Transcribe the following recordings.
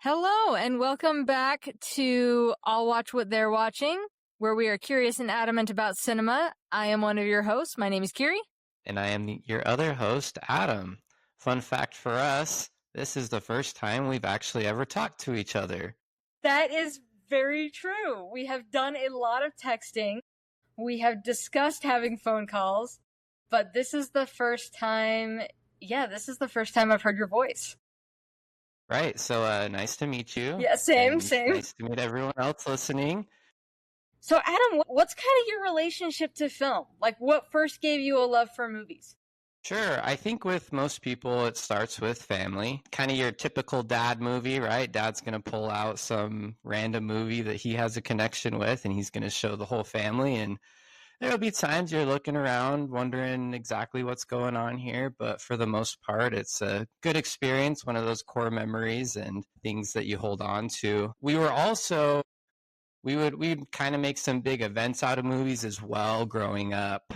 Hello, and welcome back to I'll Watch What They're Watching, where we are curious and adamant about cinema. I am one of your hosts. My name is Kyrie. And I am your other host, Adam. Fun fact for us, this is the first time we've actually ever talked to each other. That is very true. We have done a lot of texting. We have discussed having phone calls, but this is the first time, I've heard your voice. Right, so nice to meet you. Yeah, same. Nice to meet everyone else listening. So, Adam, what's kind of your relationship to film? Like, what first gave you a love for movies? Sure, I think with most people it starts with family. Kind of your typical dad movie, right? Dad's going to pull out some random movie that he has a connection with and he's going to show the whole family. And there'll be times you're looking around wondering exactly what's going on here, but for the most part, it's a good experience, one of those core memories and things that you hold on to. We'd kind of make some big events out of movies as well growing up.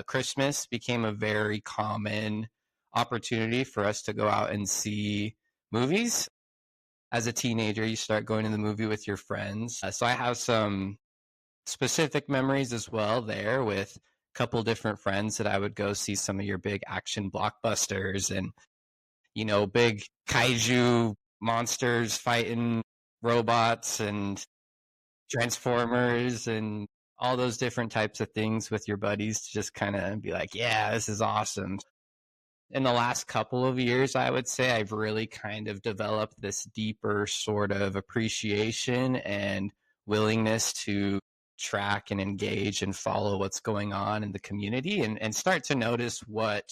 Christmas became a very common opportunity for us to go out and see movies. As a teenager, you start going to the movie with your friends. So I have some specific memories as well there with a couple different friends that I would go see some of your big action blockbusters and, big kaiju monsters fighting robots and Transformers and all those different types of things with your buddies to just kind of be like, yeah, this is awesome. In the last couple of years, I would say I've really kind of developed this deeper sort of appreciation and willingness to track and engage and follow what's going on in the community and start to notice what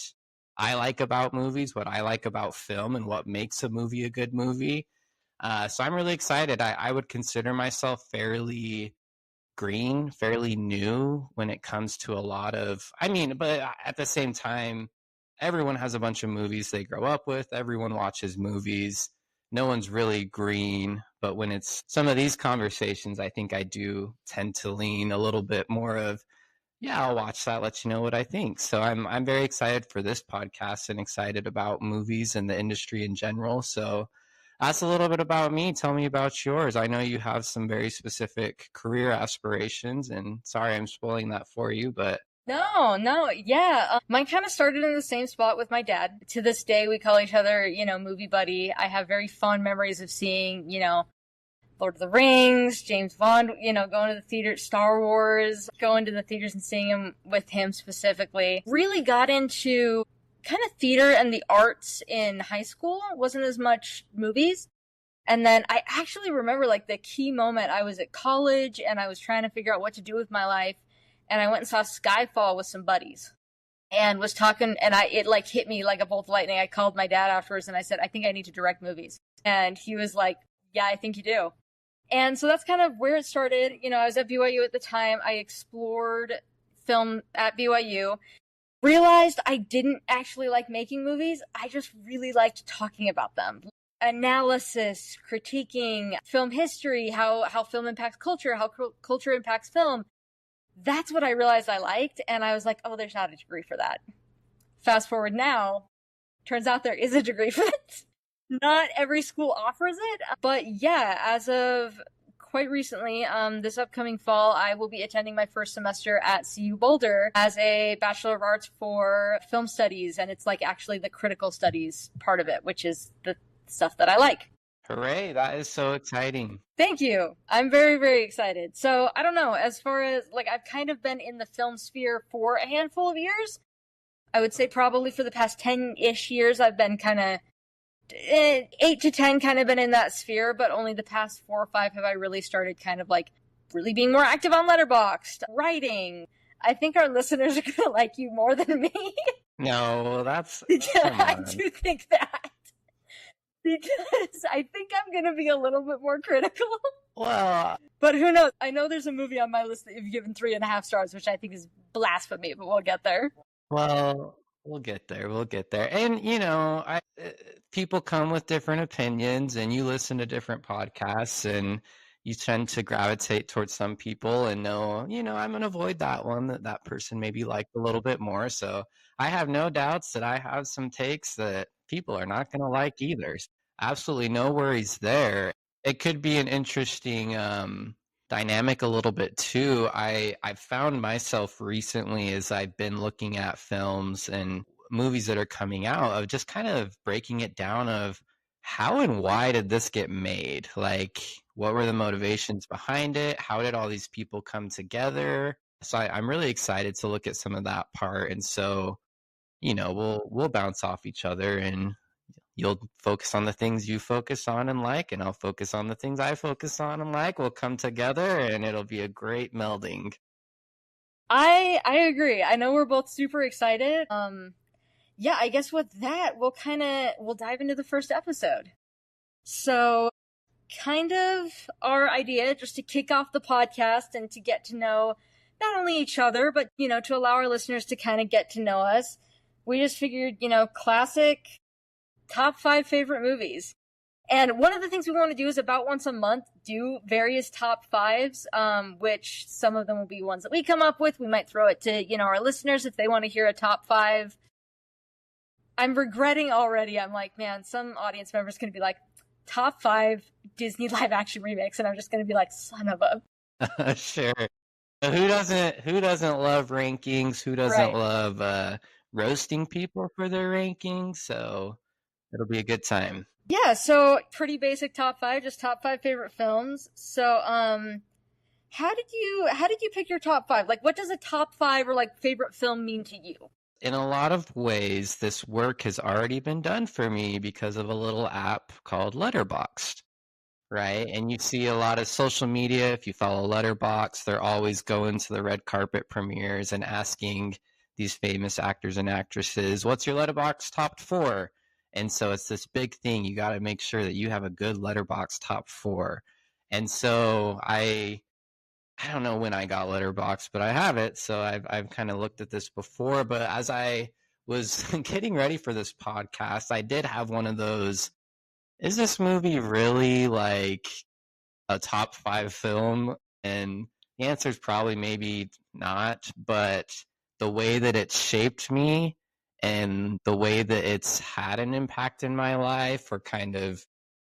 I like about movies, what I like about film, and what makes a movie a good movie. So I'm really excited. I would consider myself fairly green, fairly new when it comes to a lot of, but at the same time, everyone has a bunch of movies they grow up with. Everyone watches movies. No one's really green, but when it's some of these conversations, I think I do tend to lean a little bit more of, yeah, I'll watch that, let you know what I think. So I'm very excited for this podcast and excited about movies and the industry in general. So that's a little bit about me. Tell me about yours. I know you have some very specific career aspirations, and sorry I'm spoiling that for you, but No, yeah. Mine kind of started in the same spot with my dad. To this day, we call each other, movie buddy. I have very fond memories of seeing, Lord of the Rings, James Bond, going to the theater, Star Wars, going to the theaters and seeing him with him specifically. Really got into kind of theater and the arts in high school. It wasn't as much movies. And then I actually remember like the key moment. I was at college and I was trying to figure out what to do with my life. And I went and saw Skyfall with some buddies and was talking, and it like hit me like a bolt of lightning. I called my dad afterwards and I said, I think I need to direct movies. And he was like, yeah, I think you do. And so that's kind of where it started. I was at BYU at the time. I explored film at BYU, realized I didn't actually like making movies. I just really liked talking about them. Analysis, critiquing film history, how film impacts culture, how culture impacts film. That's what I realized I liked, and I was like, oh, there's not a degree for that. Fast forward now, turns out there is a degree for it. Not every school offers it, but yeah, as of quite recently, this upcoming fall, I will be attending my first semester at CU Boulder as a Bachelor of Arts for Film Studies, and it's like actually the critical studies part of it, which is the stuff that I like. hooray, that is so exciting. Thank you. I'm very, very excited. So, I don't know, as far as, like, I've kind of been in the film sphere for a handful of years. I would say probably for the past 10-ish years, I've been kind of, 8 to 10 kind of been in that sphere, but only the past 4 or 5 have I really started kind of, like, really being more active on Letterboxd, writing. I think our listeners are going to like you more than me. No, that's... I do think that. Because I think I'm going to be a little bit more critical. Well, but who knows? I know there's a movie on my list that you've given 3.5 stars, which I think is blasphemy, but we'll get there. Well, we'll get there. And, people come with different opinions, and you listen to different podcasts, and you tend to gravitate towards some people and know, I'm going to avoid that one that person maybe liked a little bit more. So I have no doubts that I have some takes that people are not going to like either. Absolutely no worries there. it could be an interesting dynamic a little bit too. I found myself recently as I've been looking at films and movies that are coming out of just kind of breaking it down of how and why did this get made? Like, what were the motivations behind it? How did all these people come together? So I'm really excited to look at some of that part. And so, we'll bounce off each other, and you'll focus on the things you focus on and like, and I'll focus on the things I focus on and like. We'll come together and it'll be a great melding. I agree. I know we're both super excited. Yeah, I guess with that, we'll dive into the first episode. So, kind of our idea just to kick off the podcast and to get to know not only each other, but, to allow our listeners to kind of get to know us. We just figured, classic top 5 favorite movies. And one of the things we want to do is about once a month do various top 5s, which some of them will be ones that we come up with. We might throw it to, our listeners if they want to hear a top 5. I'm regretting already. I'm like, man, some audience members going to be like, top 5 Disney live action remakes. And I'm just going to be like, son of a. Sure. Who doesn't love rankings? Who doesn't Right. love roasting people for their rankings? So it'll be a good time. Yeah, so pretty basic top 5, just top 5 favorite films. So, how did you pick your top 5? Like, what does a top 5 or like favorite film mean to you? In a lot of ways, this work has already been done for me because of a little app called Letterboxd, right? And you see a lot of social media. If you follow Letterboxd, they're always going to the red carpet premieres and asking these famous actors and actresses, what's your Letterboxd top 4? And so it's this big thing. You got to make sure that you have a good Letterboxd top 4. And so I don't know when I got Letterboxd, but I have it. So I've kind of looked at this before. But as I was getting ready for this podcast, I did have one of those. Is this movie really like a top 5 film? And the answer is probably maybe not. But the way that it shaped me and the way that it's had an impact in my life or kind of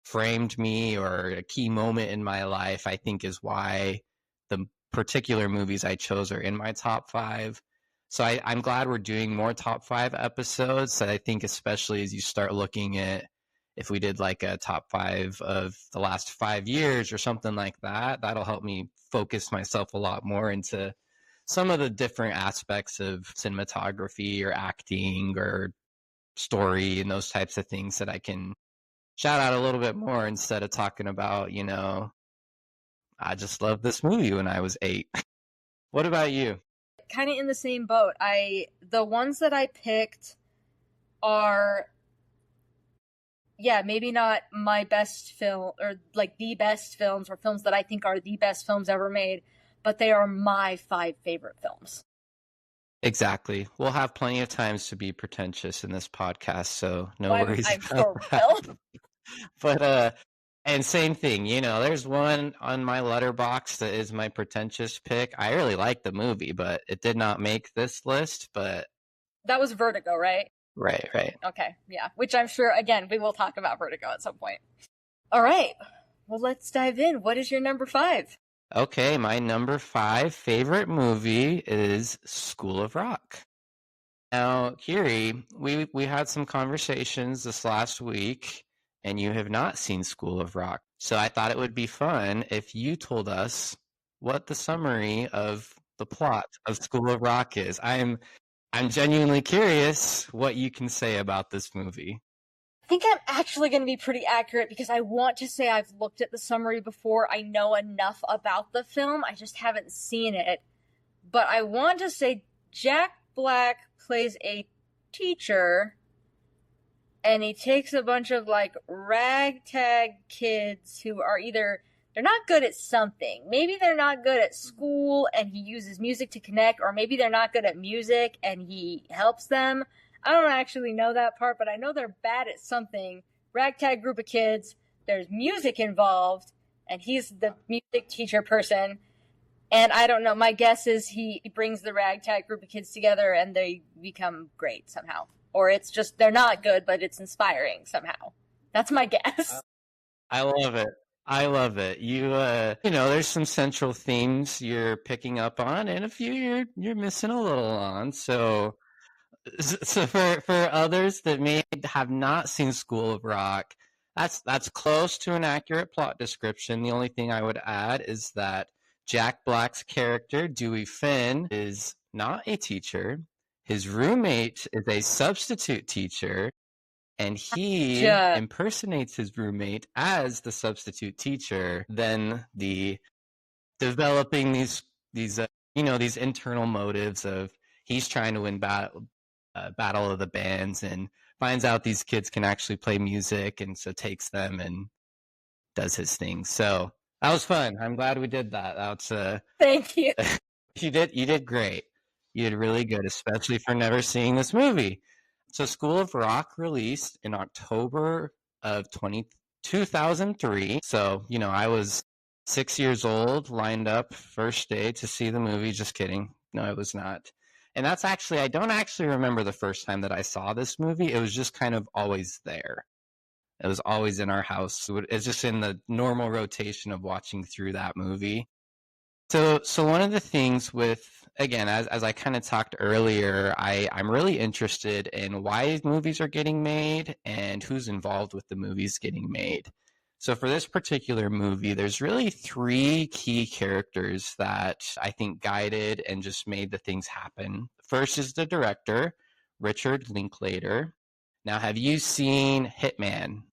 framed me or a key moment in my life, I think is why the particular movies I chose are in my top 5. So I'm glad we're doing more top 5 episodes. So I think especially as you start looking at if we did like a top 5 of the last 5 years or something like that, that'll help me focus myself a lot more into some of the different aspects of cinematography or acting or story and those types of things that I can shout out a little bit more instead of talking about, I just loved this movie when I was 8. What about you? Kind of in the same boat. The ones that I picked are, yeah, maybe not my best film or like the best films or films that I think are the best films ever made, but they are my 5 favorite films. Exactly. We'll have plenty of times to be pretentious in this podcast, so no worries I'm about sure that. will. But and same thing, there's one on my letterbox that is my pretentious pick. I really like the movie, but it did not make this list, but That was Vertigo, right? right. Okay, yeah. Which I'm sure, again, we will talk about Vertigo at some point. All right. Well, let's dive in. What is your number 5? Okay, my number 5 favorite movie is School of Rock. Now, Kiri, we had some conversations this last week, and you have not seen School of Rock. So I thought it would be fun if you told us what the summary of the plot of School of Rock is. I'm genuinely curious what you can say about this movie. I think I'm actually going to be pretty accurate because I want to say I've looked at the summary before. I know enough about the film. I just haven't seen it. But I want to say Jack Black plays a teacher and he takes a bunch of like ragtag kids who are either they're not good at something. Maybe they're not good at school and he uses music to connect, or maybe they're not good at music and he helps them. I don't actually know that part, but I know they're bad at something. Ragtag group of kids, there's music involved, and he's the music teacher person. And I don't know, my guess is he brings the ragtag group of kids together and they become great somehow. Or it's just, they're not good, but it's inspiring somehow. That's my guess. I love it. I love it. There's some central themes you're picking up on, and a few you're missing a little on. So for others that may have not seen School of Rock, that's close to an accurate plot description. The only thing I would add is that Jack Black's character, Dewey Finn, is not a teacher. His roommate is a substitute teacher, and he Just, impersonates his roommate as the substitute teacher. Then the developing these internal motives of he's trying to win battle of the bands and finds out these kids can actually play music, and so takes them and does his thing. So that was fun. I'm glad we did that. That's thank you. you did great. You did really good, especially for never seeing this movie. So School of Rock released in October of 2003. So, I was 6 years old, lined up first day to see the movie. Just kidding. No, I was not. And I don't actually remember the first time that I saw this movie. It was just kind of always there. It was always in our house. It's just in the normal rotation of watching through that movie. So one of the things with, again, as I kind of talked earlier, I'm really interested in why movies are getting made and who's involved with the movies getting made. So for this particular movie, there's really three key characters that I think guided and just made the things happen. First is the director, Richard Linklater. Now, have you seen Hitman?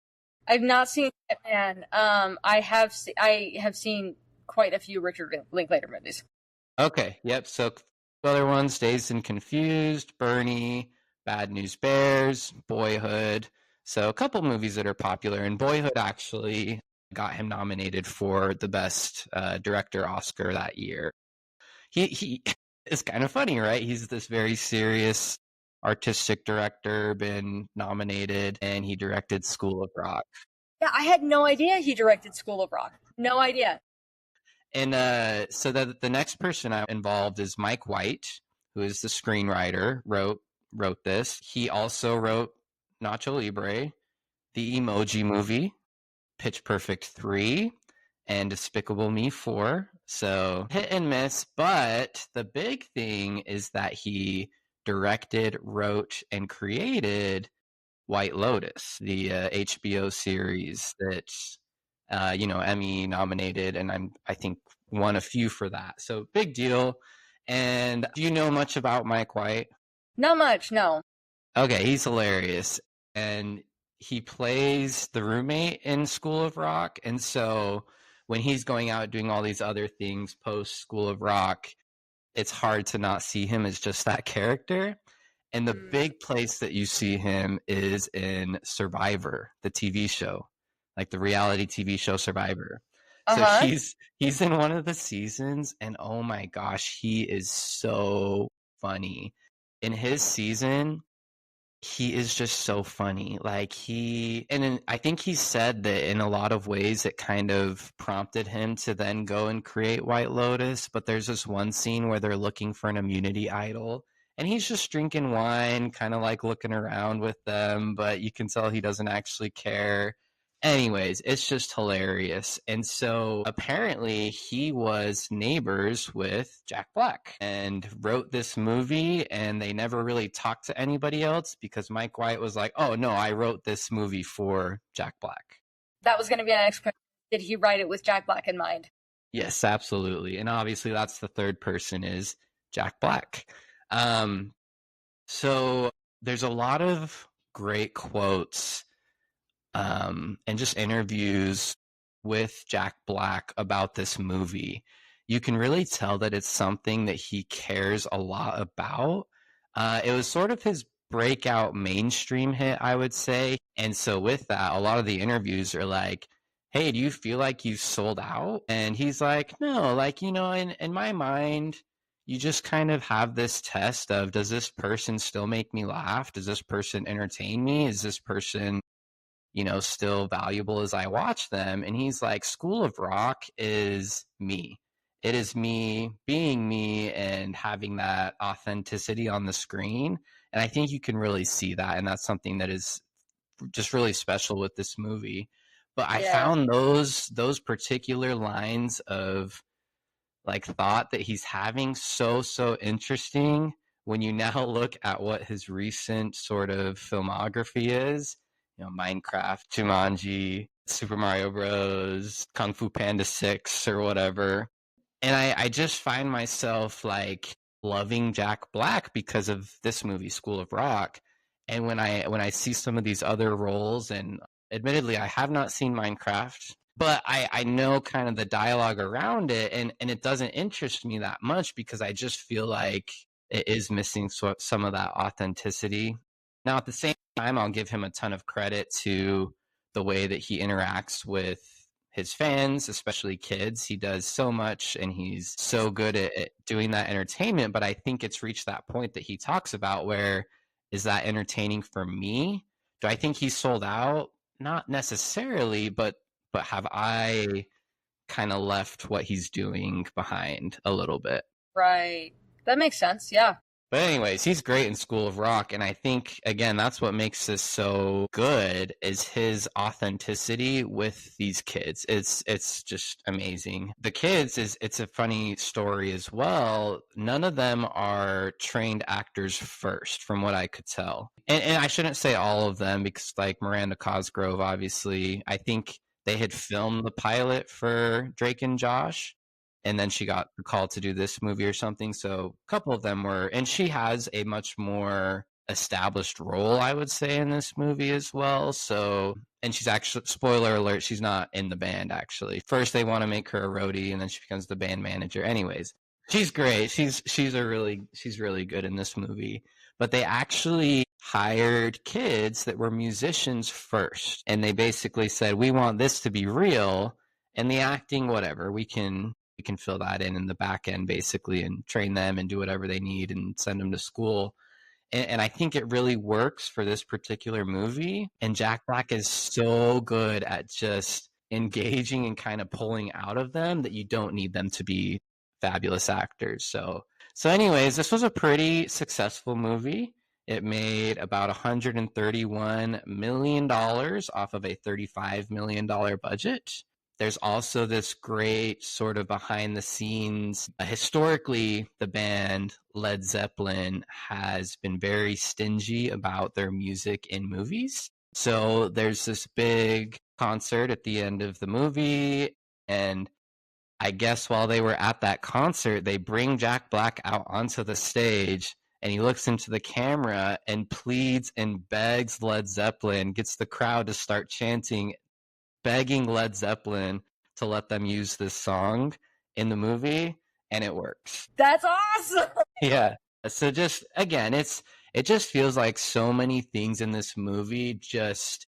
I've not seen Hitman. I have seen quite a few Richard Linklater movies. Okay, yep. So other ones, Dazed and Confused, Bernie, Bad News Bears, Boyhood. So a couple movies that are popular, and Boyhood actually got him nominated for the best director Oscar that year. He is kind of funny, right? He's this very serious artistic director, been nominated, and he directed School of Rock. Yeah, I had no idea he directed School of Rock. No idea. And so the next person involved is Mike White, who is the screenwriter, wrote this. He also wrote Nacho Libre, the Emoji Movie, Pitch Perfect 3, and Despicable Me 4. So hit and miss, but the big thing is that he directed, wrote, and created White Lotus, the HBO series that Emmy nominated, and I think won a few for that. So big deal. And do you know much about Mike White? Not much, no. Okay, he's hilarious, and he plays the roommate in School of Rock, and so when he's going out doing all these other things post School of Rock, it's hard to not see him as just that character. And the big place that you see him is in Survivor, the TV show, like the reality TV show Survivor. So he's in one of the seasons, and oh my gosh, he is so funny. In his season, he is just so funny. I think he said that in a lot of ways it kind of prompted him to then go and create White Lotus. But there's this one scene where they're looking for an immunity idol, and he's just drinking wine, kind of like looking around with them, but you can tell he doesn't actually care. Anyways, it's just hilarious. And so apparently he was neighbors with Jack Black and wrote this movie, and they never really talked to anybody else because Mike White was like, oh no, I wrote this movie for Jack Black. That was going to be my next question. Did he write it with Jack Black in mind? Yes, absolutely. And obviously that's the third person is Jack Black. So there's a lot of great quotes and just interviews with Jack Black about this movie. You can really tell that it's something that he cares a lot about. It was sort of his breakout mainstream hit, I would say. And so with that, a lot of the interviews are like, hey, do you feel like you sold out? And he's like, no, in my mind, you just kind of have this test of, does this person still make me laugh? Does this person entertain me? Is this person still valuable as I watch them? And he's like, School of Rock is me. It is me being me and having that authenticity on the screen. And I think you can really see that. And that's something that is just really special with this movie. But I Yeah. found those particular lines of like thought that he's having so interesting when you now look at what his recent sort of filmography is. You know, Minecraft, Jumanji, Super Mario Bros, Kung Fu Panda 6 or whatever. And I just find myself like loving Jack Black because of this movie, School of Rock. And when I see some of these other roles, and admittedly I have not seen Minecraft, but I know kind of the dialogue around it, and it doesn't interest me that much because I just feel like it is missing some of that authenticity. Now at the same time, I'll give him a ton of credit to the way that he interacts with his fans, especially kids. He does so much and he's so good at doing that entertainment. But I think it's reached that point that he talks about where is that entertaining for me? Do I think he's sold out? Not necessarily, but have I kind of left what he's doing behind a little bit? Right. That makes sense. Yeah. But anyways, he's great in School of Rock, and I think again that's what makes this so good is his authenticity with these kids. It's just amazing. The kids is it's a funny story as well. None of them are trained actors first, from what I could tell. And I shouldn't say all of them because like Miranda Cosgrove, obviously, I think they had filmed the pilot for Drake and Josh and then she got called to do this movie or something. So a couple of them were, and she has a much more established role, I would say, in this movie as well. So, and she's actually, spoiler alert, she's not in the band actually. First, they want to make her a roadie, and then she becomes the band manager. Anyways, she's great. She's really good in this movie. But they actually hired kids that were musicians first, and they basically said, "We want this to be real." And the acting, whatever, we can fill that in the back end basically and train them and do whatever they need and send them to school. And I think it really works for this particular movie. And Jack Black is so good at just engaging and kind of pulling out of them that you don't need them to be fabulous actors. So anyways, this was a pretty successful movie. It made about $131 million off of a $35 million budget. There's also this great sort of behind the scenes. Historically, the band Led Zeppelin has been very stingy about their music in movies. So there's this big concert at the end of the movie, and I guess while they were at that concert, they bring Jack Black out onto the stage and he looks into the camera and pleads and begs Led Zeppelin, gets the crowd to start chanting, begging Led Zeppelin to let them use this song in the movie, and it works. That's awesome. Yeah. So just again, it just feels like so many things in this movie just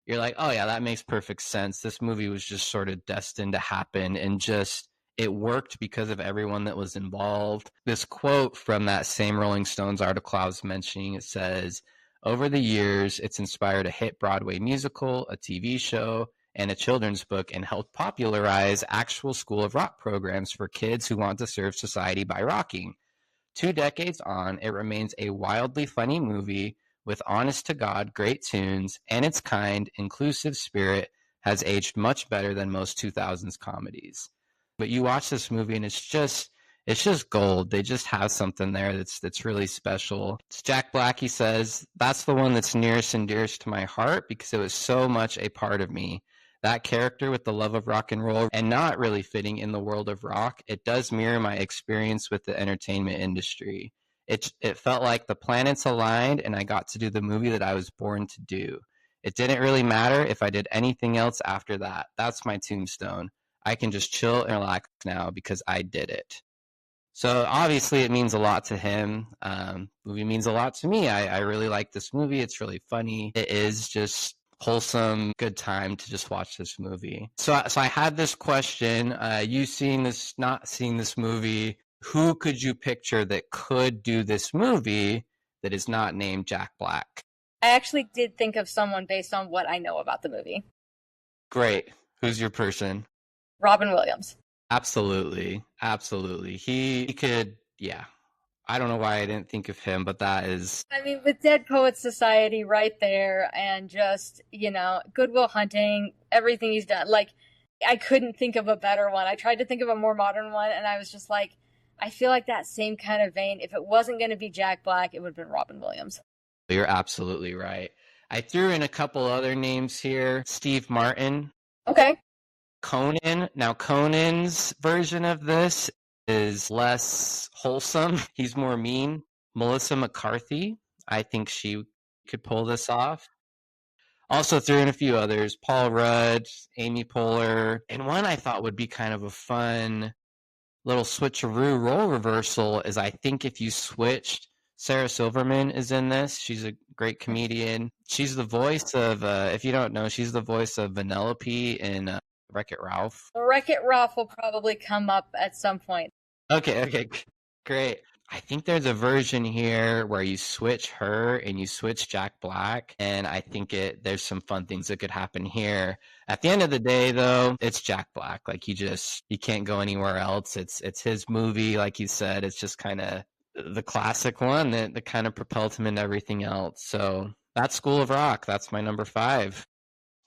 you're like, oh yeah, that makes perfect sense. This movie was just sort of destined to happen and just it worked because of everyone that was involved. This quote from that same Rolling Stones article I was mentioning, it says, over the years, it's inspired a hit Broadway musical, a TV show, and a children's book and helped popularize actual School of Rock programs for kids who want to serve society by rocking. 2 decades on, it remains a wildly funny movie with honest to God great tunes, and its kind, inclusive spirit has aged much better than most 2000s comedies. But you watch this movie and it's just gold. They just have something there that's really special. It's Jack Black, he says, that's the one that's nearest and dearest to my heart because it was so much a part of me. That character with the love of rock and roll and not really fitting in the world of rock, it does mirror my experience with the entertainment industry. It felt like the planets aligned and I got to do the movie that I was born to do. It didn't really matter if I did anything else after that. That's my tombstone. I can just chill and relax now because I did it. So obviously it means a lot to him. Movie means a lot to me. I really like this movie. It's really funny. It is just wholesome, good time to just watch this movie. So I had this question. You seeing this, not seeing this movie, who could you picture that could do this movie that is not named Jack Black? I actually did think of someone based on what I know about the movie. Great. Who's your person? Robin Williams. Absolutely. Absolutely. He could, yeah. I don't know why I didn't think of him, but that is. I mean, with Dead Poets Society right there, and just, Good Will Hunting, everything he's done. Like, I couldn't think of a better one. I tried to think of a more modern one, and I was just like, I feel like that same kind of vein. If it wasn't going to be Jack Black, it would have been Robin Williams. You're absolutely right. I threw in a couple other names here. Steve Martin. Okay. Conan. Now, Conan's version of this is less wholesome. He's more mean. Melissa McCarthy. I think she could pull this off. Also threw in a few others. Paul Rudd, Amy Poehler, and one I thought would be kind of a fun little switcheroo role reversal is I think if you switched, Sarah Silverman is in this. She's a great comedian. She's the voice of, if you don't know, she's the voice of Vanellope in Wreck-It Ralph. Wreck-It Ralph will probably come up at some point. Okay, great. I think there's a version here where you switch her and you switch Jack Black, and I think there's some fun things that could happen here. At the end of the day, though, it's Jack Black. Like, you can't go anywhere else. It's his movie, like you said. It's just kind of the classic one that kind of propelled him into everything else. So that's School of Rock. That's my number 5.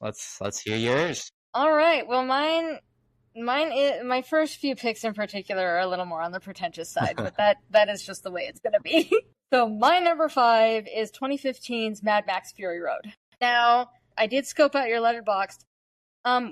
Let's hear yours. All right. Well, my first few picks in particular are a little more on the pretentious side, but that is just the way it's going to be. So my number 5 is 2015's Mad Max Fury Road. Now, I did scope out your Letterboxd.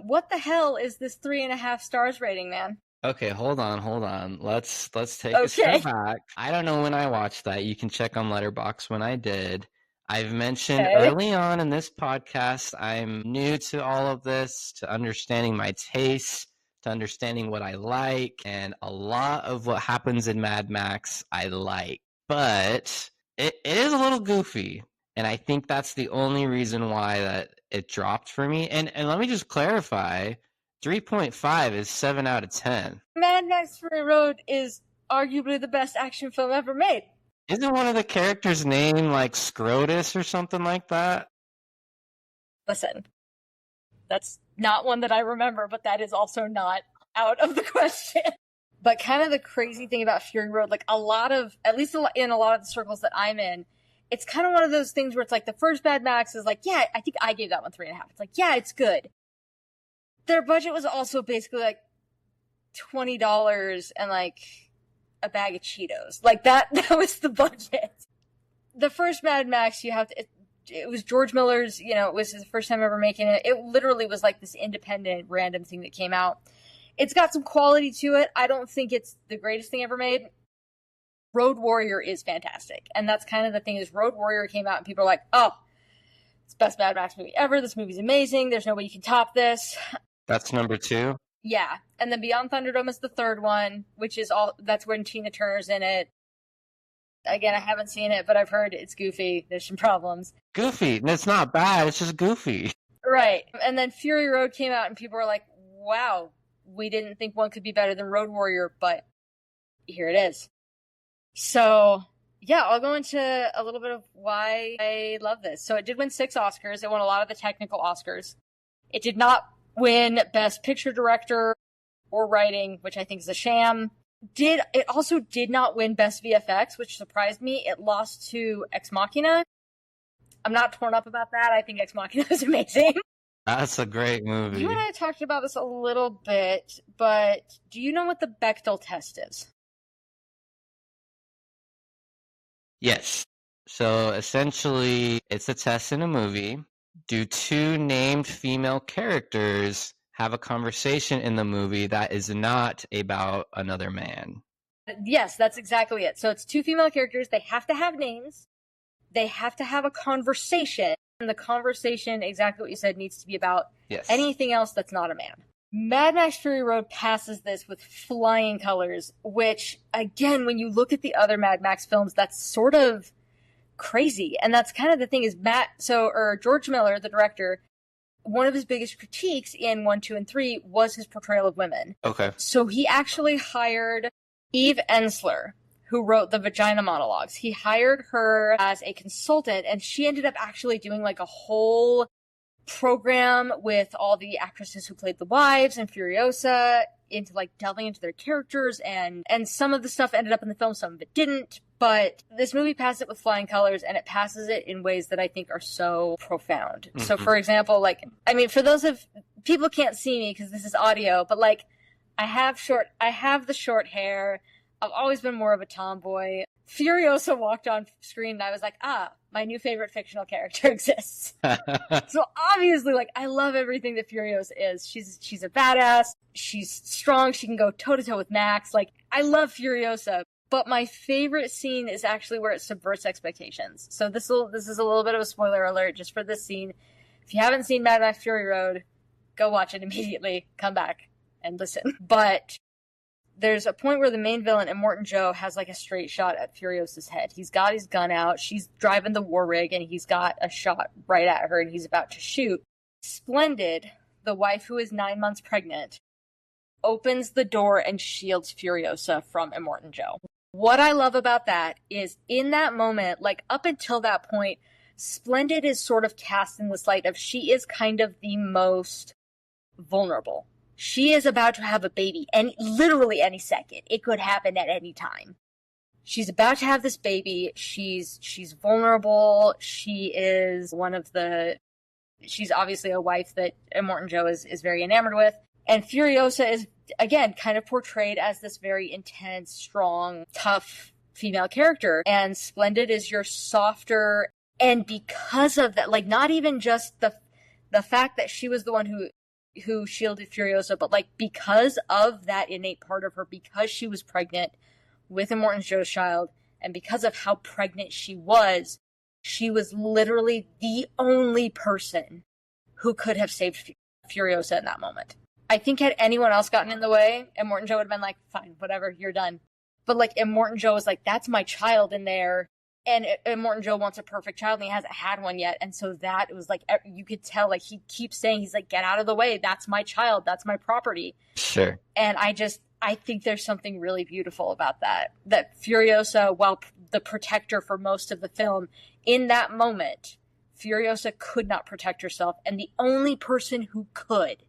What the hell is this 3.5 stars rating, man? Okay, hold on. Let's take a step back. I don't know when I watched that. You can check on Letterboxd when I did. I've mentioned early on in this podcast, I'm new to all of this, to understanding my tastes, to understanding what I like, and a lot of what happens in Mad Max I like. But it is a little goofy, and I think that's the only reason why that it dropped for me. And let me just clarify, 3.5 is 7 out of 10. Mad Max Fury Road is arguably the best action film ever made. Isn't one of the characters' name like Scrotus or something like that? Listen, that's not one that I remember, but that is also not out of the question. But kind of the crazy thing about Fury Road, like at least in a lot of the circles that I'm in, it's kind of one of those things where it's like the first Mad Max is like, yeah, I think I gave that one 3.5. It's like, yeah, it's good. Their budget was also basically like $20 and like a bag of Cheetos. Like that was the budget. The first Mad Max, it was George Miller's, it was his first time ever making it. It literally was like this independent random thing that came out. It's got some quality to it. I don't think it's the greatest thing ever made. Road Warrior is fantastic. And that's kind of the thing is Road Warrior came out and people are like, oh, it's the best Mad Max movie ever. This movie's amazing. There's no way you can top this. That's number 2? Yeah. And then Beyond Thunderdome is the third one, which is that's when Tina Turner's in it. Again, I haven't seen it, but I've heard it's goofy. There's some problems. Goofy. And it's not bad. It's just goofy. Right. And then Fury Road came out and people were like, wow, we didn't think one could be better than Road Warrior, but here it is. So, yeah, I'll go into a little bit of why I love this. So it did win 6 Oscars. It won a lot of the technical Oscars. It did not win Best Picture Director or Writing, which I think is a sham. It also did not win Best VFX, which surprised me. It lost to Ex Machina. I'm not torn up about that. I think Ex Machina is amazing. That's a great movie. You and I talked about this a little bit, but do you know what the Bechdel test is? Yes. So essentially, it's a test in a movie. Do 2 named female characters have a conversation in the movie that is not about another man? Yes, that's exactly it. So it's 2 female characters. They have to have names. They have to have a conversation. And the conversation, exactly what you said, needs to be about anything else that's not a man. Mad Max Fury Road passes this with flying colors, which, again, when you look at the other Mad Max films, that's sort of crazy. And that's kind of the thing is George Miller, the director, one of his biggest critiques in 1, 2, and 3 was his portrayal of women. Okay. So he actually hired Eve Ensler, who wrote the Vagina Monologues. He hired her as a consultant, and she ended up actually doing like a whole program with all the actresses who played the wives and Furiosa into like delving into their characters, and some of the stuff ended up in the film, some of it didn't. But this movie passes it with flying colors, and it passes it in ways that I think are so profound. Mm-hmm. So, for example, like, I mean, for those of people can't see me because this is audio, but like, I have the short hair. I've always been more of a tomboy. Furiosa walked on screen, and I was like, my new favorite fictional character exists. So obviously, like, I love everything that Furiosa is. She's a badass. She's strong. She can go toe to toe with Max. Like, I love Furiosa. But my favorite scene is actually where it subverts expectations. So this is a little bit of a spoiler alert just for this scene. If you haven't seen Mad Max Fury Road, go watch it immediately. Come back and listen. But there's a point where the main villain, Immortan Joe, has like a straight shot at Furiosa's head. He's got his gun out. She's driving the war rig, and he's got a shot right at her, and he's about to shoot. Splendid, the wife who is 9 months pregnant, opens the door and shields Furiosa from Immortan Joe. What I love about that is in that moment, like up until that point, Splendid is sort of cast in this light of she is kind of the most vulnerable. She is about to have a baby, and literally any second. It could happen at any time. She's about to have this baby. She's vulnerable. She's obviously a wife that Immortan Joe is very enamored with. And Furiosa is, again, kind of portrayed as this very intense, strong, tough female character. And Splendid is your softer, and because of that, like, not even just the fact that she was the one who shielded Furiosa, but like because of that innate part of her, because she was pregnant with Immortan Joe's child, and because of how pregnant she was literally the only person who could have saved Furiosa in that moment. I think had anyone else gotten in the way, Immortan Joe would have been like, fine, whatever, you're done. But like Immortan Joe was like, that's my child in there. And Immortan Joe wants a perfect child, and he hasn't had one yet. And so that it was like, you could tell, like, he keeps saying, he's like, get out of the way. That's my child. That's my property. Sure. And I think there's something really beautiful about that. That Furiosa, while the protector for most of the film, in that moment, Furiosa could not protect herself. And the only person who could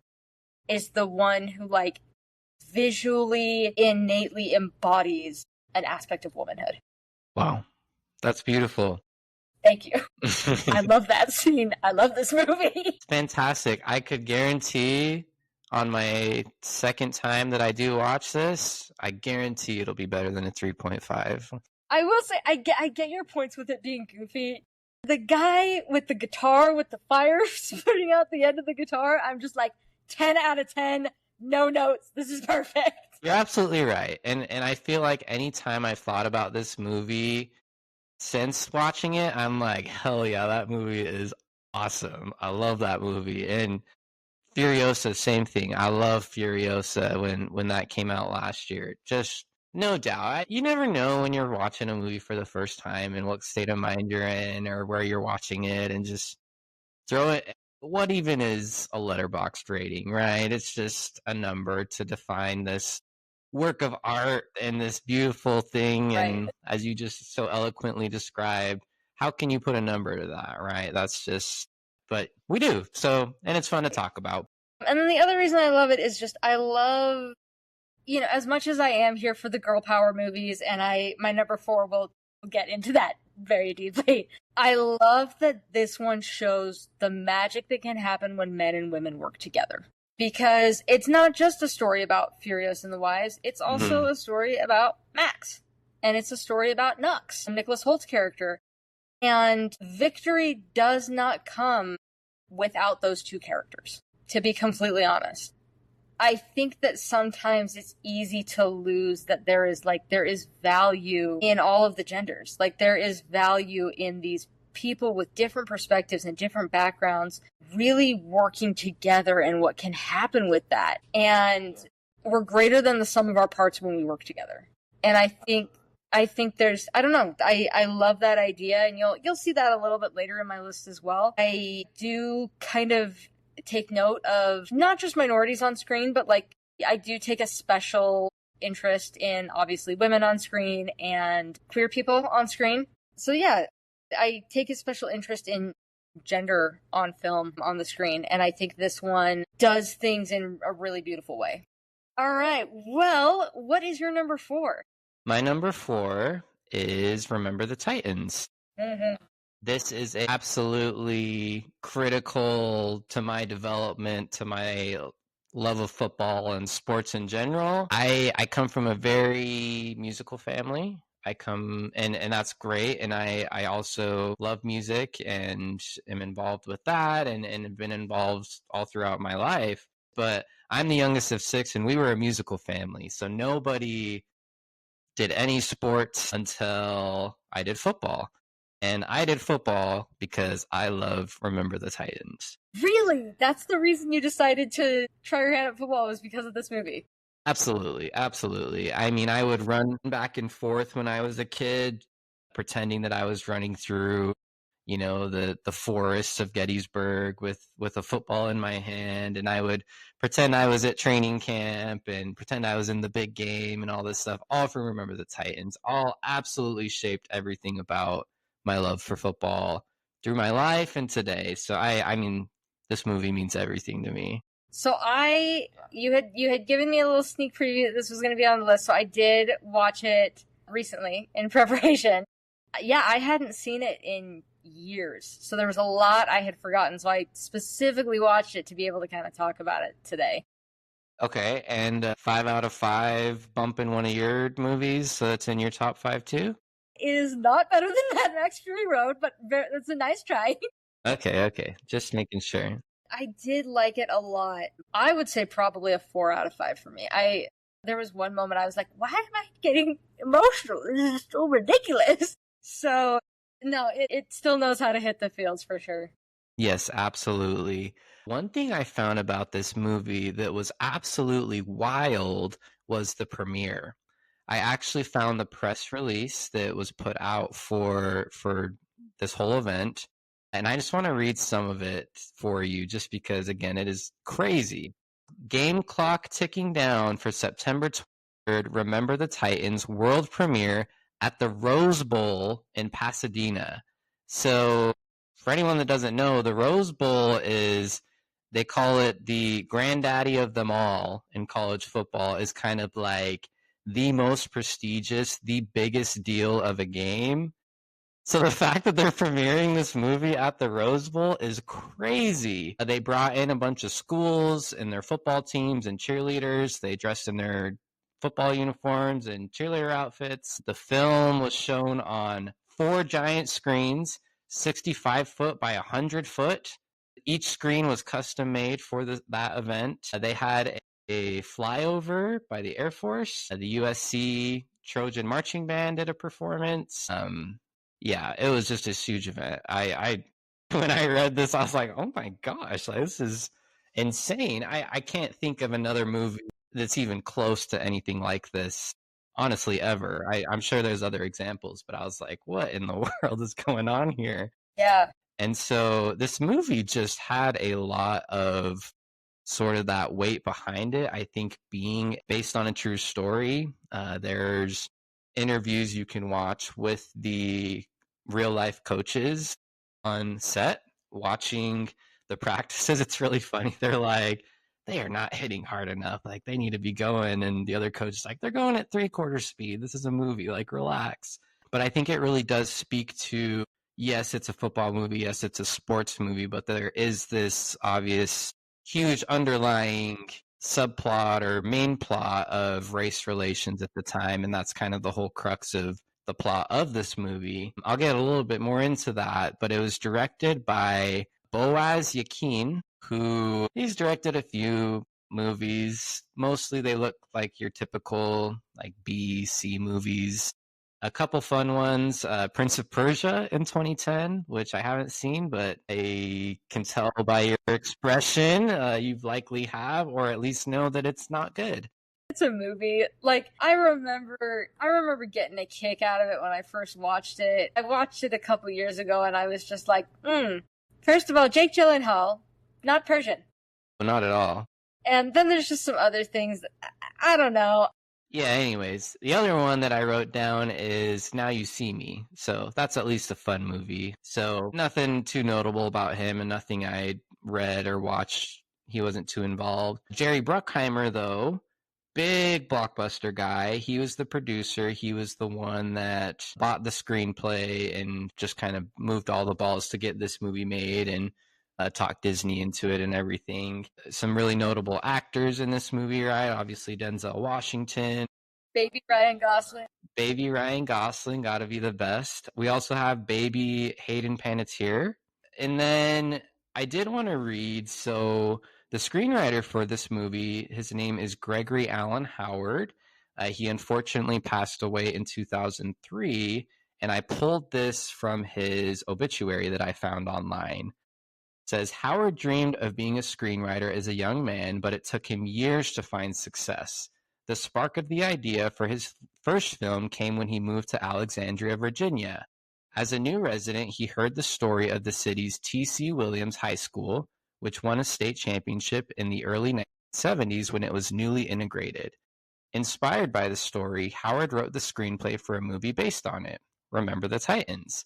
is the one who, like, visually, innately embodies an aspect of womanhood. Wow. That's beautiful. Thank you. I love that scene. I love this movie. It's fantastic. I could guarantee on my second time that I do watch this, I guarantee it'll be better than a 3.5. I will say, I get your points with it being goofy. The guy with the guitar, with the fire spitting out the end of the guitar, I'm just like, 10 out of 10, no notes. This is perfect. You're absolutely right. And I feel like anytime I've thought about this movie since watching it, I'm like, hell yeah, that movie is awesome. I love that movie. And Furiosa, same thing. I love Furiosa when that came out last year. Just no doubt. You never know when you're watching a movie for the first time and what state of mind you're in or where you're watching it, and just throw it. What even is a letterboxd rating, right? It's just a number to define this work of art and this beautiful thing. Right. And as you just so eloquently described, how can you put a number to that, right? That's just, but we do. So, and it's fun to talk about. And then the other reason I love it is just, I love, as much as I am here for the girl power movies, and my number 4 will get into that very deeply. I love that this one shows the magic that can happen when men and women work together. Because it's not just a story about Furious and the Wives, it's also a story about Max. And it's a story about Nux, Nicholas Holt's character. And victory does not come without those two characters, to be completely honest. I think that sometimes it's easy to lose that there is value in all of the genders. Like, there is value in these people with different perspectives and different backgrounds really working together and what can happen with that. And we're greater than the sum of our parts when we work together. And I think there's, I don't know, I love that idea, and you'll see that a little bit later in my list as well. I do kind of take note of not just minorities on screen, but like I do take a special interest in obviously women on screen and queer people on screen. So yeah, I take a special interest in gender on film on the screen, and I think this one does things in a really beautiful way. All right, well, what is your number 4? My number 4 is Remember the Titans. Mm-hmm. This is absolutely critical to my development, to my love of football and sports in general. I come from a very musical family. I come and that's great. And I also love music and am involved with that and have been involved all throughout my life. But I'm the youngest of six and we were a musical family. So nobody did any sports until I did football. And I did football because I love Remember the Titans. Really? That's the reason you decided to try your hand at football, was because of this movie? Absolutely, absolutely. I mean, I would run back and forth when I was a kid, pretending that I was running through, the forests of Gettysburg with a football in my hand, and I would pretend I was at training camp and pretend I was in the big game and all this stuff, all from Remember the Titans. All absolutely shaped everything about my love for football through my life and today. So I mean, this movie means everything to me. So you had given me a little sneak preview that this was going to be on the list, so I did watch it recently in preparation. Yeah, I hadn't seen it in years, so there was a lot I had forgotten. So I specifically watched it to be able to kind of talk about it today. Okay, and 5 out of 5 bumping one of your movies, so it's in your top 5 too? It is not better than Mad Max Fury Road, but it's a nice try. Okay, just making sure. I did like it a lot. I would say probably a 4 out of 5 for me. There was one moment I was like, why am I getting emotional? This is so ridiculous. So no, it still knows how to hit the fields for sure. Yes, absolutely. One thing I found about this movie that was absolutely wild was the premiere. I actually found the press release that was put out for this whole event, and I just want to read some of it for you just because again, it is crazy. Game clock ticking down for September 23rd, Remember the Titans world premiere at the Rose Bowl in Pasadena. So, for anyone that doesn't know, the Rose Bowl they call it the granddaddy of them all in college football, is kind of like the most prestigious, the biggest deal of a game. So the fact that they're premiering this movie at the Rose Bowl is crazy. They brought in a bunch of schools and their football teams and cheerleaders. They dressed in their football uniforms and cheerleader outfits. The film was shown on 4 giant screens, 65 foot by 100 foot. Each screen was custom made for that event. They had a flyover by the Air Force. The USC Trojan Marching Band did a performance. Yeah, it was just a huge event. I when I read this, I was like, oh my gosh, like, this is insane. I can't think of another movie that's even close to anything like this, honestly, ever. I'm sure there's other examples, but I was like, what in the world is going on here? Yeah. And so this movie just had a lot of sort of that weight behind it. I think being based on a true story, there's interviews you can watch with the real life coaches on set watching the practices. It's really funny. They're like, they are not hitting hard enough. Like, they need to be going. And the other coach is like, they're going at 3/4 speed. This is a movie. Like, relax. But I think it really does speak to, yes, it's a football movie. Yes, it's a sports movie. But there is this obvious huge underlying subplot or main plot of race relations at the time, and that's kind of the whole crux of the plot of this movie. I'll get a little bit more into that, but it was directed by Boaz Yakin, who he's directed a few movies. Mostly they look like your typical like B, C movies. A couple fun ones, Prince of Persia in 2010, which I haven't seen, but I can tell by your expression you likely have, or at least know that it's not good. It's a movie. Like, I remember getting a kick out of it when I first watched it. I watched it a couple years ago and I was just like, First of all, Jake Gyllenhaal, not Persian. Not at all. And then there's just some other things that, I don't know. Yeah, anyways, the other one that I wrote down is Now You See Me. So that's at least a fun movie. So nothing too notable about him and nothing I read or watched. He wasn't too involved. Jerry Bruckheimer, though, big blockbuster guy. He was the producer. He was the one that bought the screenplay and just kind of moved all the balls to get this movie made and talked Disney into it and everything. Some really notable actors in this movie, right? Obviously, Denzel Washington. Baby Ryan Gosling. Baby Ryan Gosling, gotta be the best. We also have baby Hayden Panettiere. And then I did want to read, so the screenwriter for this movie, his name is Gregory Allen Howard. He unfortunately passed away in 2003, and I pulled this from his obituary that I found online. It says, Howard dreamed of being a screenwriter as a young man, but it took him years to find success. The spark of the idea for his first film came when he moved to Alexandria, Virginia. As a new resident, he heard the story of the city's T.C. Williams High School, which won a state championship in the early 1970s when it was newly integrated. Inspired by the story, Howard wrote the screenplay for a movie based on it, Remember the Titans.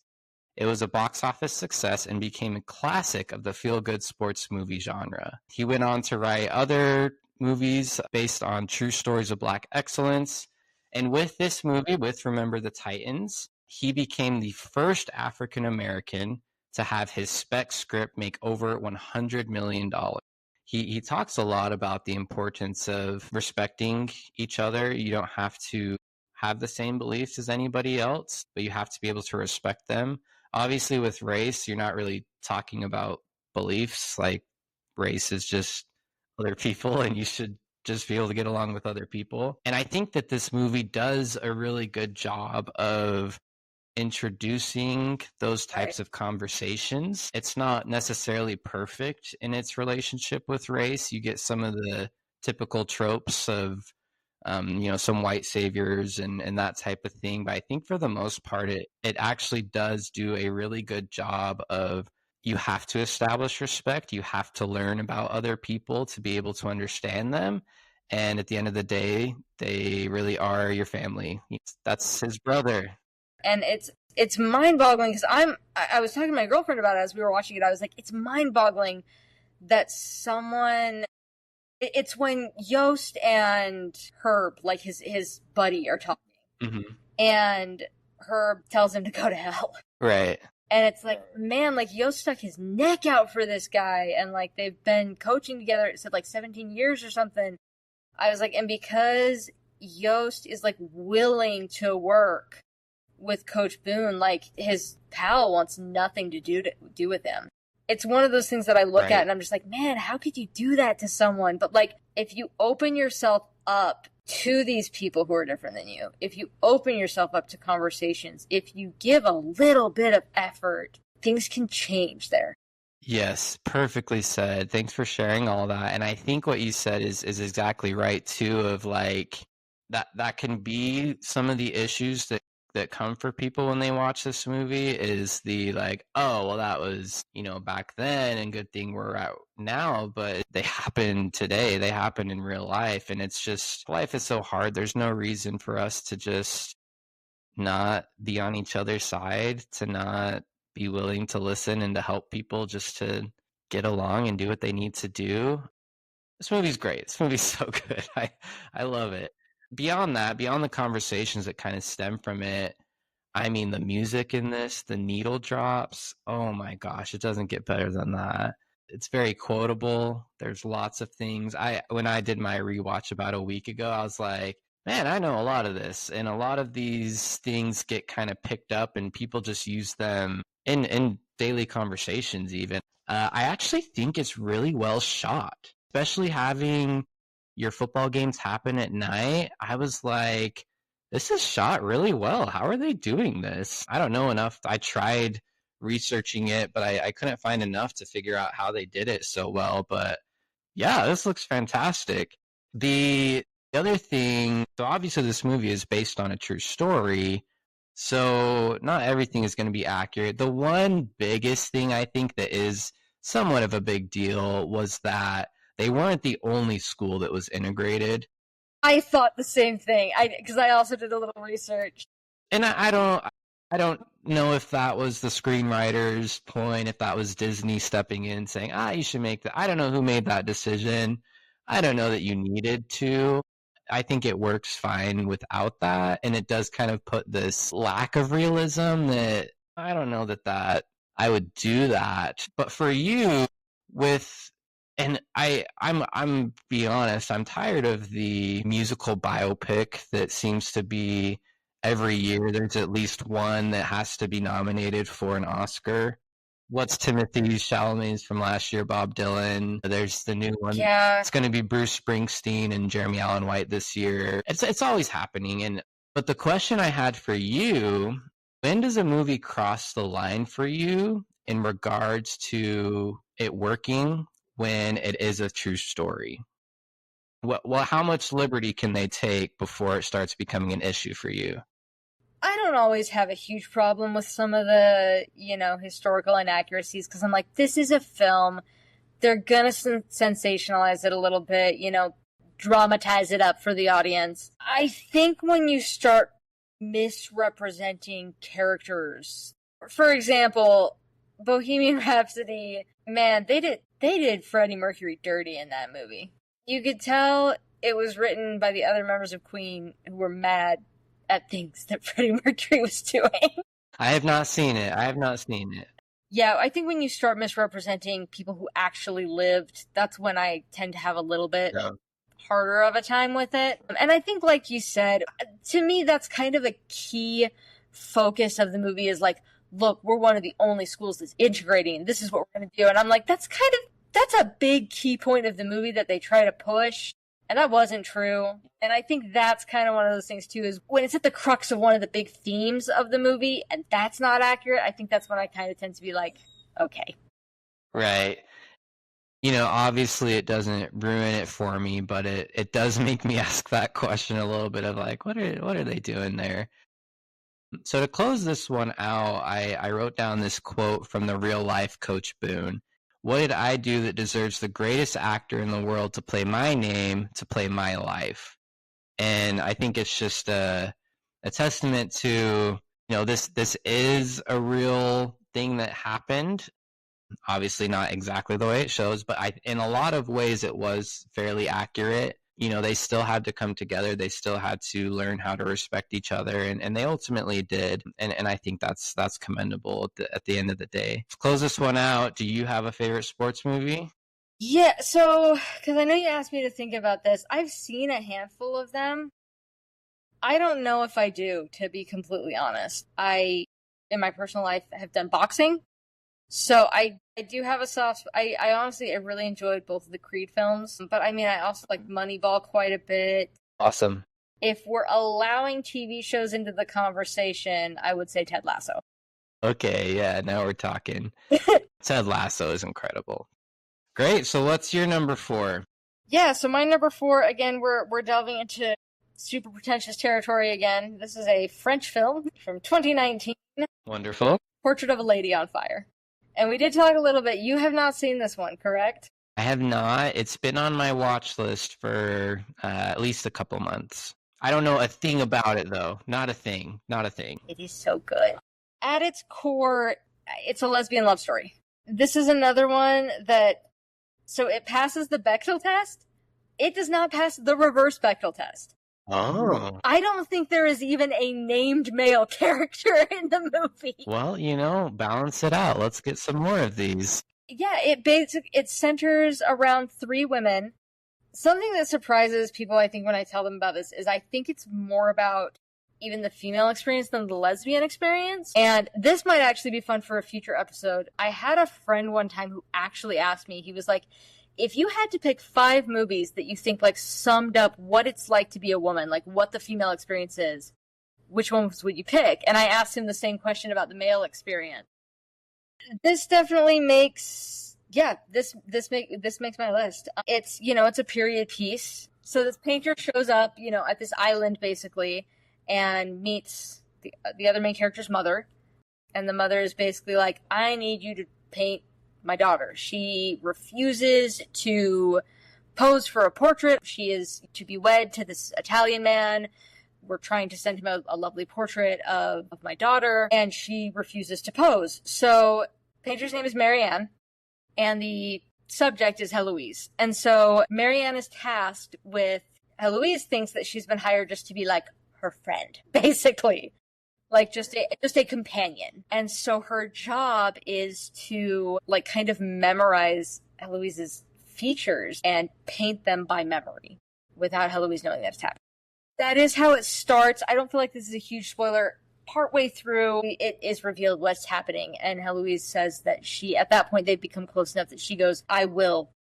It was a box office success and became a classic of the feel-good sports movie genre. He went on to write other movies based on true stories of Black excellence. And with this movie, with Remember the Titans, he became the first African American to have his spec script make over $100 million. He talks a lot about the importance of respecting each other. You don't have to have the same beliefs as anybody else, but you have to be able to respect them. Obviously, with race, you're not really talking about beliefs. Like, race is just other people, and you should just be able to get along with other people. And I think that this movie does a really good job of introducing those types of conversations. It's not necessarily perfect in its relationship with race. You get some of the typical tropes of some white saviors and that type of thing. But I think for the most part, it actually does do a really good job of, you have to establish respect. You have to learn about other people to be able to understand them. And at the end of the day, they really are your family. That's his brother. And it's mind-boggling because I was talking to my girlfriend about it as we were watching it. I was like, it's mind-boggling that someone... It's when Yost and Herb, like his buddy, are talking. Mm-hmm. And Herb tells him to go to hell. Right. And it's like, man, like Yost stuck his neck out for this guy. And like they've been coaching together, it said like 17 years or something. I was like, and because Yost is like willing to work with Coach Boone, like his pal wants nothing to do with him. It's one of those things that I look at and I'm just like, man, how could you do that to someone? But like, if you open yourself up to these people who are different than you, if you open yourself up to conversations, if you give a little bit of effort, things can change there. Yes, perfectly said. Thanks for sharing all that. And I think what you said is exactly right too, of like that can be some of the issues that come for people when they watch this movie, is the like, oh, well, that was, back then, and good thing we're out now, but they happen today. They happen in real life. And it's just, life is so hard. There's no reason for us to just not be on each other's side, to not be willing to listen and to help people just to get along and do what they need to do. This movie's great. This movie's so good. I love it. Beyond that, beyond the conversations that kind of stem from it, I mean, the music in this, the needle drops, oh my gosh, it doesn't get better than that. It's very quotable. There's lots of things. When I did my rewatch about a week ago, I was like, man, I know a lot of this. And a lot of these things get kind of picked up and people just use them in daily conversations even. I actually think it's really well shot, especially having your football games happen at night. I was like, this is shot really well. How are they doing this? I don't know enough. I tried researching it, but I couldn't find enough to figure out how they did it so well. But yeah, this looks fantastic. The other thing, so obviously this movie is based on a true story, so not everything is going to be accurate. The one biggest thing I think that is somewhat of a big deal was that they weren't the only school that was integrated. I thought the same thing, because I also did a little research. And I don't know if that was the screenwriter's point, if that was Disney stepping in saying, you should make that. I don't know who made that decision. I don't know that you needed to. I think it works fine without that. And it does kind of put this lack of realism that I don't know that I would do that. But for you, with and I'm be honest, I'm tired of the musical biopic that seems to be every year there's at least one that has to be nominated for an Oscar. What's Timothy Chalamet's from last year, Bob Dylan. There's the new one. Yeah. It's going to be Bruce Springsteen and Jeremy Allen White this year. It's always happening. But the question I had for you, when does a movie cross the line for you in regards to it working when it is a true story? Well, how much liberty can they take before it starts becoming an issue for you? I don't always have a huge problem with some of the, historical inaccuracies because I'm like, this is a film. They're going to sensationalize it a little bit, dramatize it up for the audience. I think when you start misrepresenting characters, for example, Bohemian Rhapsody, man, they did Freddie Mercury dirty in that movie. You could tell it was written by the other members of Queen who were mad at things that Freddie Mercury was doing. I have not seen it. Yeah, I think when you start misrepresenting people who actually lived, that's when I tend to have a little bit harder of a time with it. And I think, like you said, to me, that's kind of a key focus of the movie is like, look, we're one of the only schools that's integrating. This is what we're going to do. And I'm like, that's a big key point of the movie that they try to push. And that wasn't true. And I think that's kind of one of those things, too, is when it's at the crux of one of the big themes of the movie, and that's not accurate, I think that's when I kind of tend to be like, okay. Right. Obviously it doesn't ruin it for me, but it does make me ask that question a little bit of like, what are they doing there? So to close this one out, I wrote down this quote from the real life Coach Boone. What did I do that deserves the greatest actor in the world to play my name, to play my life? And I think it's just a testament to, this is a real thing that happened. Obviously not exactly the way it shows, but in a lot of ways it was fairly accurate. They still had to come together. They still had to learn how to respect each other, and they ultimately did. And I think that's commendable at the end of the day. To close this one out, do you have a favorite sports movie? Yeah, so, because I know you asked me to think about this, I've seen a handful of them. I don't know if I do, to be completely honest. I, in my personal life, have done boxing. So I do have a soft. I honestly, I really enjoyed both of the Creed films, but I mean, I also like Moneyball quite a bit. Awesome. If we're allowing TV shows into the conversation, I would say Ted Lasso. Okay, yeah, now we're talking. Ted Lasso is incredible. Great. So what's your number 4? Yeah, so my number 4, again, we're delving into super pretentious territory again. This is a French film from 2019. Wonderful. Portrait of a Lady on Fire. And we did talk a little bit. You have not seen this one, correct? I have not. It's been on my watch list for at least a couple months. I don't know a thing about it, though. Not a thing. It is so good. At its core, it's a lesbian love story. This is another one that, so it passes the Bechdel test. It does not pass the reverse Bechdel test. Oh. I don't think there is even a named male character in the movie. Well, balance it out. Let's get some more of these. Yeah, it centers around 3 women. Something that surprises people, I think, when I tell them about this is I think it's more about even the female experience than the lesbian experience. And this might actually be fun for a future episode. I had a friend one time who actually asked me, he was like, if you had to pick 5 movies that you think like summed up what it's like to be a woman, like what the female experience is, which ones would you pick? And I asked him the same question about the male experience. This definitely makes, this makes my list. It's, it's a period piece. So this painter shows up, at this island basically and meets the other main character's mother. And the mother is basically like, I need you to paint my daughter. She refuses to pose for a portrait. She is to be wed to this Italian man. We're trying to send him a lovely portrait of my daughter, and she refuses to pose. So, painter's name is Marianne, and the subject is Heloise. And so, Marianne is tasked with Heloise thinks that she's been hired just to be like her friend, basically. Like just a companion. And so her job is to like kind of memorize Heloise's features and paint them by memory without Heloise knowing that it's happening. That is how it starts. I don't feel like this is a huge spoiler. Partway through, it is revealed what's happening, and Heloise says that at that point, they've become close enough that she goes, I will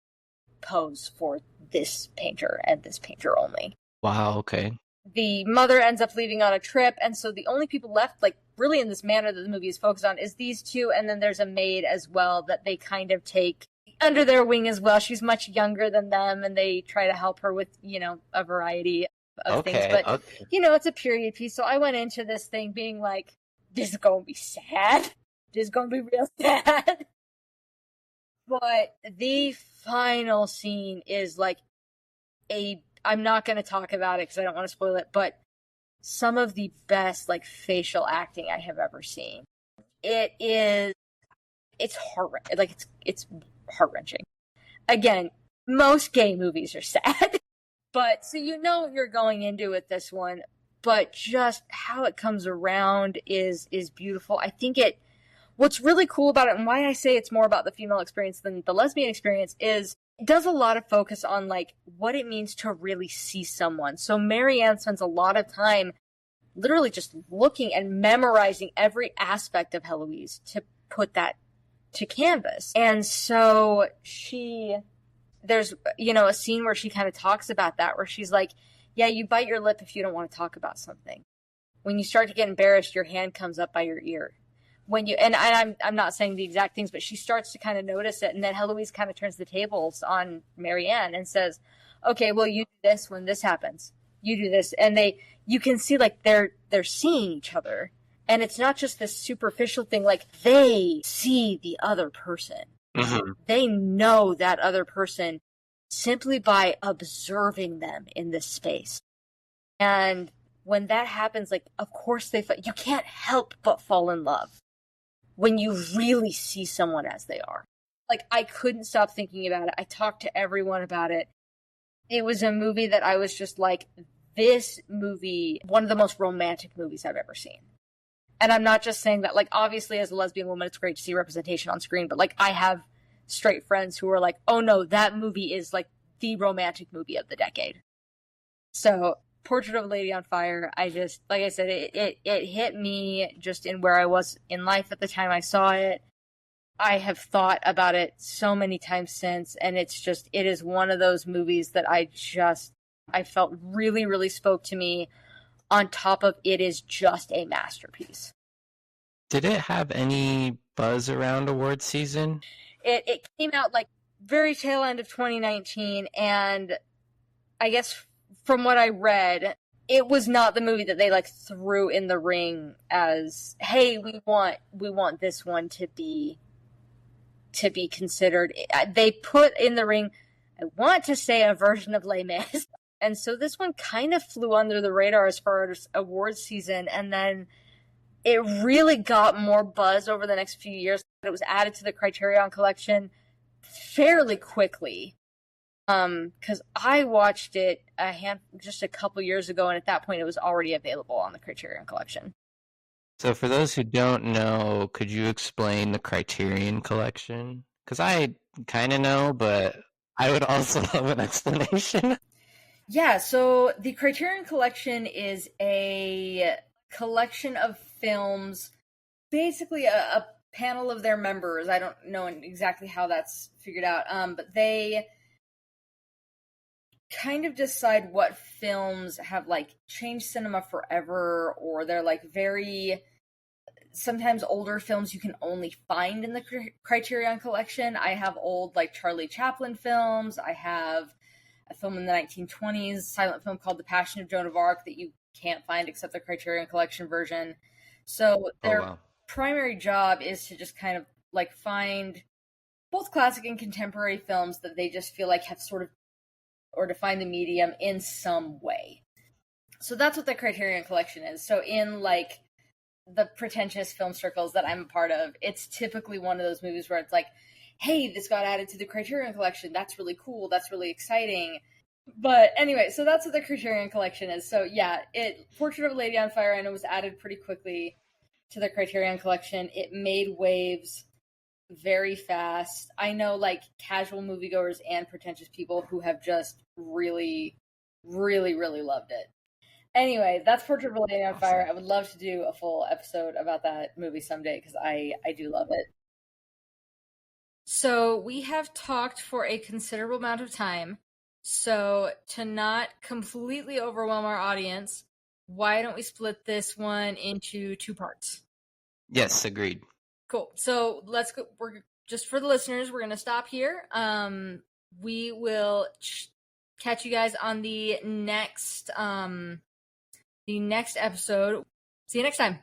pose for this painter and this painter only. Wow, okay. The mother ends up leaving on a trip, and so the only people left, like, really in this manner that the movie is focused on is these two, and then there's a maid as well that they kind of take under their wing as well. She's much younger than them, and they try to help her with, a variety of things. But, it's a period piece, so I went into this thing being like, this is gonna be sad. This is gonna be real sad. But the final scene is like I'm not going to talk about it because I don't want to spoil it, but some of the best like facial acting I have ever seen. It's heart-wrenching. Like it's heart-wrenching. Again, most gay movies are sad, but so you're going into with this one, but just how it comes around is beautiful. I think what's really cool about it, and why I say it's more about the female experience than the lesbian experience, is it does a lot of focus on like what it means to really see someone. So Marianne spends a lot of time literally just looking and memorizing every aspect of Heloise to put that to canvas. And so there's a scene where she kind of talks about that, where she's like, yeah, you bite your lip if you don't want to talk about something. When you start to get embarrassed, your hand comes up by your ear. I'm not saying the exact things, but she starts to kind of notice it, and then Heloise kind of turns the tables on Marianne and says, okay, well, you do this when this happens. You do this. And you can see like they're seeing each other. And it's not just this superficial thing, like they see the other person. Mm-hmm. They know that other person simply by observing them in this space. And when that happens, like, of course you can't help but fall in love when you really see someone as they are. Like, I couldn't stop thinking about it. I talked to everyone about it. It was a movie that I was just like, this movie, one of the most romantic movies I've ever seen. And I'm not just saying that, like, obviously as a lesbian woman, it's great to see representation on screen, but like, I have straight friends who are like, oh no, that movie is like the romantic movie of the decade. So Portrait of a Lady on Fire, I just, like I said, it hit me just in where I was in life at the time I saw it. I have thought about it so many times since, and it is one of those movies that I felt really, really spoke to me, on top of it is just a masterpiece. Did it have any buzz around award season? It came out like very tail end of 2019, and I guess from what I read, it was not the movie that they like threw in the ring as, hey, we want this one to be considered. They put in the ring, I want to say, a version of Les Mis. And so this one kind of flew under the radar as far as awards season, and then it really got more buzz over the next few years. It was added to the Criterion Collection fairly quickly. Because I watched it just a couple years ago, and at that point it was already available on the Criterion Collection. So for those who don't know, could you explain the Criterion Collection? Because I kind of know, but I would also love an explanation. Yeah, so the Criterion Collection is a collection of films, basically a panel of their members. I don't know exactly how that's figured out, but they kind of decide what films have like changed cinema forever, or they're like very sometimes older films you can only find in the Criterion Collection. I have old like Charlie Chaplin films. I have a film in the 1920s, silent film called The Passion of Joan of Arc that you can't find except the Criterion Collection version. So their primary job is to just kind of like find both classic and contemporary films that they just feel like have sort of or define the medium in some way. So that's what the Criterion Collection is. So in like the pretentious film circles that I'm a part of, it's typically one of those movies where it's like, hey, this got added to the Criterion Collection. That's really cool. That's really exciting. But anyway, so that's what the Criterion Collection is. So yeah, Portrait of a Lady on Fire, I know, was added pretty quickly to the Criterion Collection. It made waves very fast. I know like casual moviegoers and pretentious people who have just really, really, really loved it. Anyway, that's Portrait of a Lady on Awesome. Fire. I would love to do a full episode about that movie someday because I do love it. So we have talked for a considerable amount of time. So to not completely overwhelm our audience, why don't we split this one into two parts? Yes, agreed. Cool. So let's go. We're just for the listeners. We're gonna stop here. We will catch you guys on the next episode. See you next time.